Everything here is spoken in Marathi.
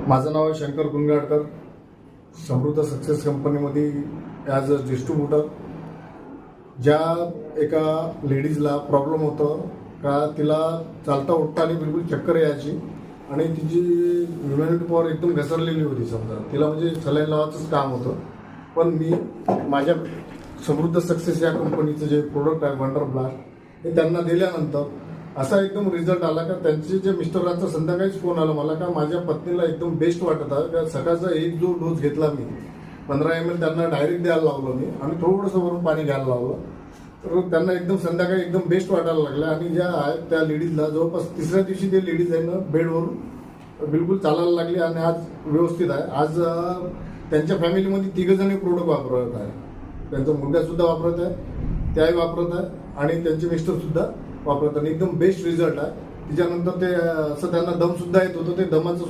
माझं नाव आहे शंकर गुंगाडकर. समृद्ध सक्सेस कंपनीमध्ये ॲज अ डिस्ट्रीब्युटर. ज्या एका लेडीजला प्रॉब्लेम होतं का तिला चालता उठताना बिलकुल चक्कर यायची आणि तिची इम्युनिटी पॉवर एकदम घसरलेली होती. समजा तिला म्हणजे सलाईन लावायचंच काम होतं. पण मी माझ्या समृद्ध सक्सेस या कंपनीचं जे प्रोडक्ट आहे वंडर ब्लास्ट हे त्यांना दिल्यानंतर असा एकदम रिझल्ट आला का त्यांचे जे मिस्टरांचा संध्याकाळीच फोन आला मला का माझ्या पत्नीला एकदम बेस्ट वाटत आहे. का सकाळचा एक जो डोस घेतला मी 15 ml त्यांना डायरेक्ट द्यायला लावलं मी आणि थोडंसं वरून पाणी घ्यायला लावलं तर त्यांना एकदम संध्याकाळी एकदम बेस्ट वाटायला लागलं. आणि ज्या आहेत त्या लेडीजला जवळपास तिसऱ्या दिवशी ते लेडीज आहे ना बेडवरून बिलकुल चालायला लागली आणि आज व्यवस्थित आहे. आज त्यांच्या फॅमिलीमध्ये 3 जण प्रोडक्ट वापरत आहे. त्यांचा मुलगासुद्धा वापरत आहे, त्याही वापरत आहे आणि त्यांचे मिस्टरसुद्धा वापरत आहे. एकदम बेस्ट रिझल्ट आहे. त्याच्यानंतर ते असं त्यांना दमसुद्धा येत होतं. ते दमाचं